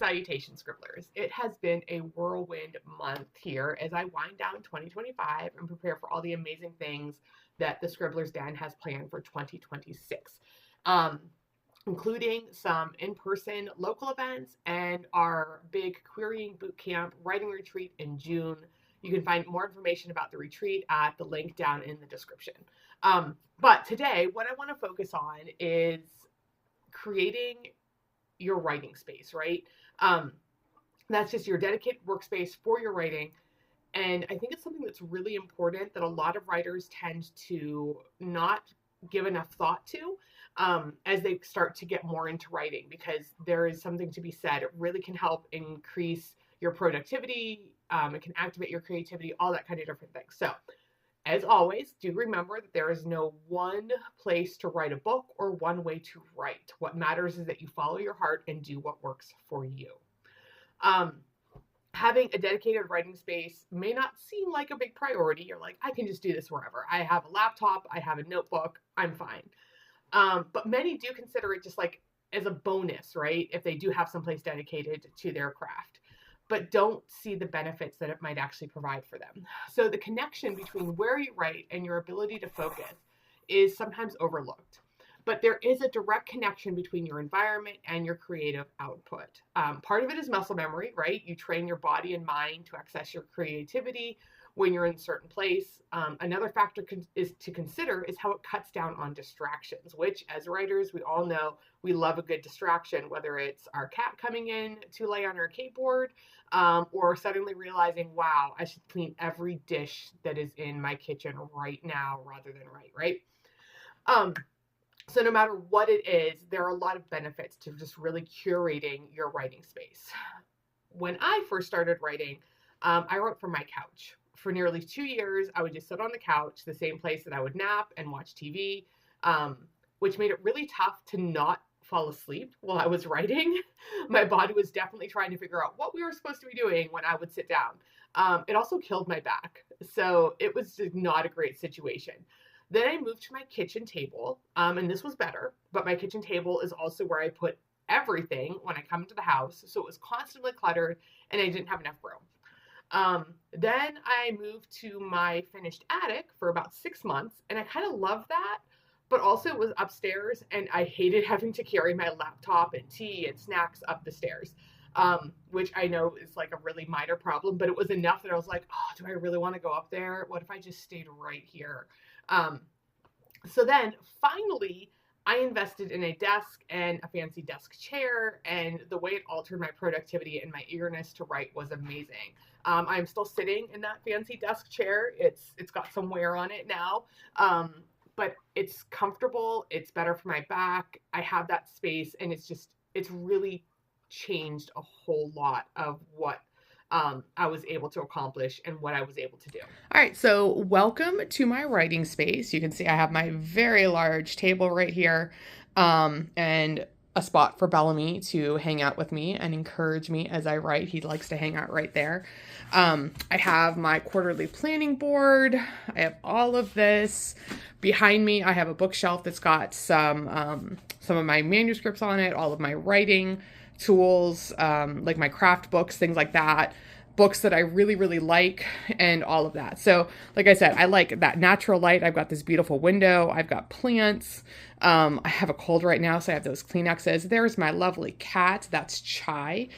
salutations, Scribblers. It has been a whirlwind month here as I wind down 2025 and prepare for all the amazing things that the Scribblers Den has planned for 2026, including some in-person local events and our big Querying Bootcamp writing retreat in June. You can find more information about the retreat at the link down in the description. But today, what I want to focus on is creating your writing space, right? That's just your dedicated workspace for your writing. And I think it's something that's really important that a lot of writers tend to not give enough thought to as they start to get more into writing, because there is something to be said. It really can help increase your productivity. It can activate your creativity, all that kind of different things. So as always, do remember that there is no one place to write a book or one way to write. What matters is that you follow your heart and do what works for you. Having a dedicated writing space may not seem like a big priority. You're like, I can just do this wherever. I have a laptop, I have a notebook, I'm fine. But many do consider it just like as a bonus, right? If they do have someplace dedicated to their craft, but don't see the benefits that it might actually provide for them. So the connection between where you write and your ability to focus is sometimes overlooked. But there is a direct connection between your environment and your creative output. Part of it is muscle memory, right? You train your body and mind to access your creativity when you're in a certain place. Another factor is to consider is how it cuts down on distractions, which as writers, we all know we love a good distraction, whether it's our cat coming in to lay on our skateboard, or suddenly realizing, wow, I should clean every dish that is in my kitchen right now rather than right? So no matter what it is, there are a lot of benefits to just really curating your writing space. When I first started writing, I wrote from my couch. For nearly 2 years, I would just sit on the couch, the same place that I would nap and watch TV, which made it really tough to not fall asleep while I was writing. My body was definitely trying to figure out what we were supposed to be doing when I would sit down. It also killed my back. So it was just not a great situation. Then I moved to my kitchen table, and this was better, but my kitchen table is also where I put everything when I come into the house. So it was constantly cluttered and I didn't have enough room. Then I moved to my finished attic for about 6 months, and I kind of loved that, but also it was upstairs and I hated having to carry my laptop and tea and snacks up the stairs, which I know is like a really minor problem, but it was enough that I was like, oh, do I really want to go up there? What if I just stayed right here? So then finally I invested in a desk and a fancy desk chair, and the way it altered my productivity and my eagerness to write was amazing. I'm still sitting in that fancy desk chair. It's got some wear on it now, but it's comfortable. It's better for my back. I have that space, and it's really changed a whole lot of what I was able to accomplish and what I was able to do. All right, so welcome to my writing space. You can see I have my very large table right here, and a spot for Bellamy to hang out with me and encourage me as I write. He likes to hang out right there. I have my quarterly planning board. I have all of this. Behind me, I have a bookshelf that's got some of my manuscripts on it, all of my writing tools, like my craft books, things like that, books that I really, really like, and all of that. So like I said, I like that natural light. I've got this beautiful window. I've got plants. I have a cold right now, so I have those Kleenexes. There's my lovely cat. That's Chai.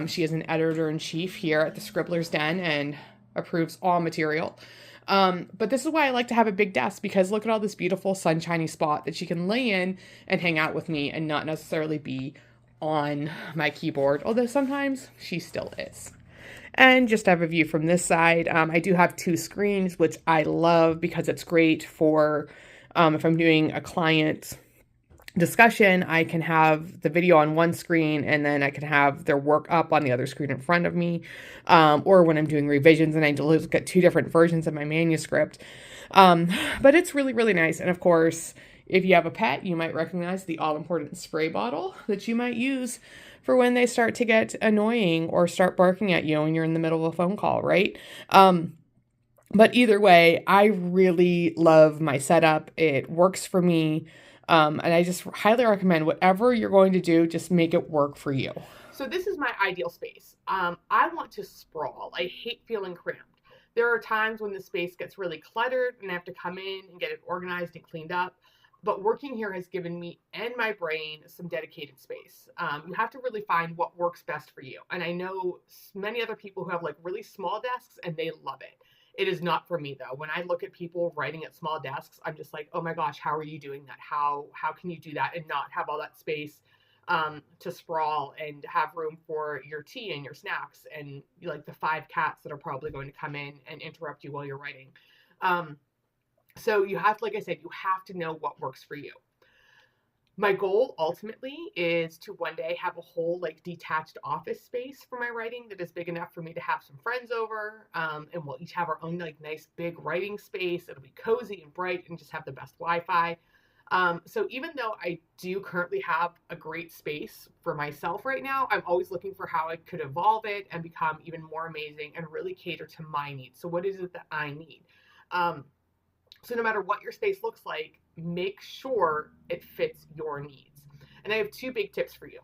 She is an editor-in-chief here at the Scribblers Den and approves all material. But this is why I like to have a big desk, because look at all this beautiful sunshiny spot that she can lay in and hang out with me and not necessarily be on my keyboard, although sometimes she still is. And just to have a view from this side, I do have 2 screens, which I love because it's great for if I'm doing a client discussion, I can have the video on one screen and then I can have their work up on the other screen in front of me, or when I'm doing revisions and I look at 2 different versions of my manuscript. But it's really, really nice. And of course, if you have a pet, you might recognize the all-important spray bottle that you might use for when they start to get annoying or start barking at you when you're in the middle of a phone call, right? But either way, I really love my setup. It works for me. And I just highly recommend whatever you're going to do, just make it work for you. So this is my ideal space. I want to sprawl. I hate feeling cramped. There are times when the space gets really cluttered and I have to come in and get it organized and cleaned up. But working here has given me and my brain some dedicated space. You have to really find what works best for you. And I know many other people who have like really small desks and they love it. It is not for me though. When I look at people writing at small desks, I'm just like, oh my gosh, how are you doing that? How can you do that and not have all that space to sprawl and have room for your tea and your snacks and like the 5 cats that are probably going to come in and interrupt you while you're writing. So you have to, like I said, you have to know what works for you. My goal ultimately is to one day have a whole like detached office space for my writing that is big enough for me to have some friends over, and we'll each have our own like nice big writing space. It'll be cozy and bright and just have the best Wi-Fi. So even though I do currently have a great space for myself right now, I'm always looking for how I could evolve it and become even more amazing and really cater to my needs. So what is it that I need? So no matter what your space looks like, make sure it fits your needs. And I have 2 big tips for you.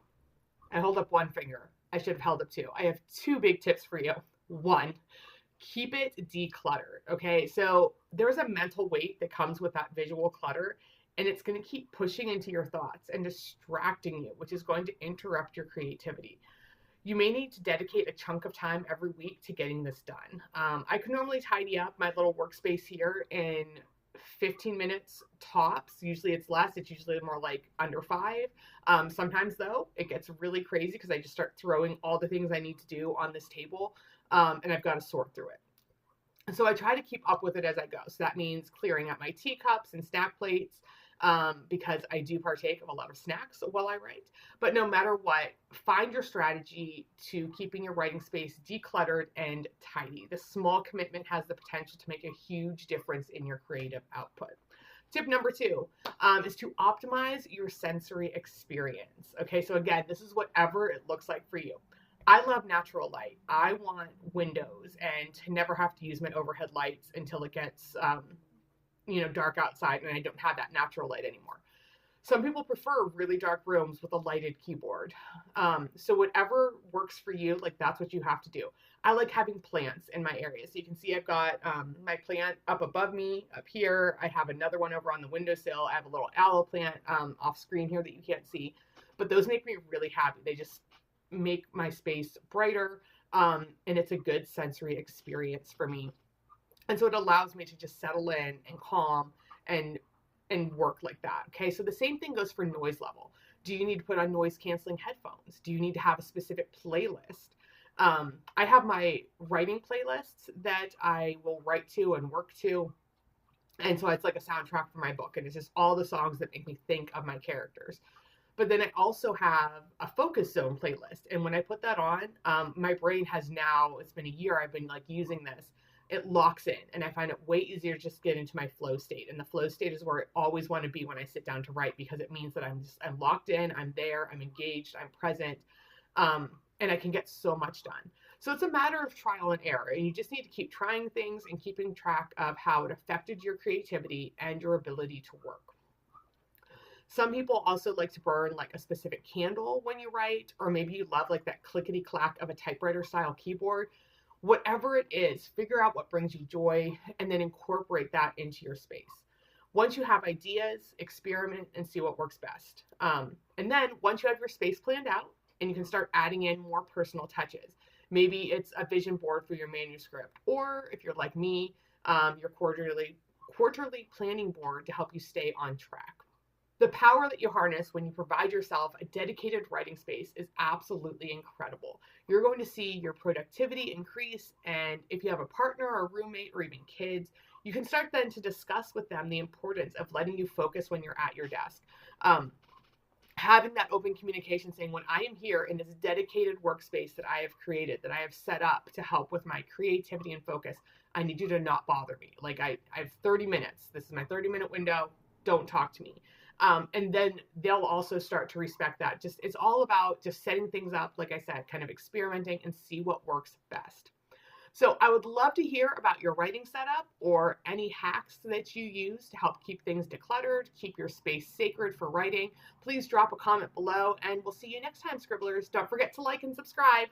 I hold up 1 finger. I should have held up 2. I have 2 big tips for you. 1, keep it decluttered. Okay, so there's a mental weight that comes with that visual clutter, and it's going to keep pushing into your thoughts and distracting you, which is going to interrupt your creativity. You may need to dedicate a chunk of time every week to getting this done. I can normally tidy up my little workspace here in 15 minutes tops. Usually it's less. It's usually more like under 5. Sometimes though, it gets really crazy because I just start throwing all the things I need to do on this table, and I've got to sort through it. So I try to keep up with it as I go. So that means clearing out my teacups and snack plates, because I do partake of a lot of snacks while I write. But no matter what, find your strategy to keeping your writing space decluttered and tidy. This small commitment has the potential to make a huge difference in your creative output. Tip number 2 is to optimize your sensory experience. Okay, so again, this is whatever it looks like for you. I love natural light. I want windows and to never have to use my overhead lights until it gets dark outside and I don't have that natural light anymore. Some people prefer really dark rooms with a lighted keyboard. So whatever works for you, like that's what you have to do. I like having plants in my area. So you can see I've got my plant up above me, up here. I have another one over on the windowsill. I have a little aloe plant off screen here that you can't see. But those make me really happy. They just make my space brighter, and it's a good sensory experience for me. And so it allows me to just settle in and calm and work like that. Okay, so the same thing goes for noise level. Do you need to put on noise canceling headphones? Do you need to have a specific playlist? I have my writing playlists that I will write to and work to. And so it's like a soundtrack for my book. And it's just all the songs that make me think of my characters. But then I also have a focus zone playlist. And when I put that on, my brain has now, it's been a year I've been like using this. It locks in and I find it way easier to just get into my flow state. And the flow state is where I always want to be when I sit down to write, because it means that I'm locked in, I'm there, I'm engaged, I'm present, and I can get so much done. So it's a matter of trial and error, and you just need to keep trying things and keeping track of how it affected your creativity and your ability to work. Some people also like to burn like a specific candle when you write, or maybe you love like that clickety clack of a typewriter style keyboard. Whatever it is, figure out what brings you joy and then incorporate that into your space. Once you have ideas, experiment and see what works best. And then once you have your space planned out and you can start adding in more personal touches, maybe it's a vision board for your manuscript, or if you're like me, your quarterly planning board to help you stay on track. The power that you harness when you provide yourself a dedicated writing space is absolutely incredible. You're going to see your productivity increase, and if you have a partner or roommate or even kids, you can start then to discuss with them the importance of letting you focus when you're at your desk. Having that open communication saying, when I am here in this dedicated workspace that I have created, that I have set up to help with my creativity and focus, I need you to not bother me. Like I have 30 minutes. This is my 30-minute window. Don't talk to me. And then they'll also start to respect that. It's all about just setting things up, like I said, kind of experimenting and see what works best. So I would love to hear about your writing setup or any hacks that you use to help keep things decluttered, keep your space sacred for writing. Please drop a comment below, and we'll see you next time, Scribblers. Don't forget to like and subscribe.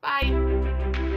Bye.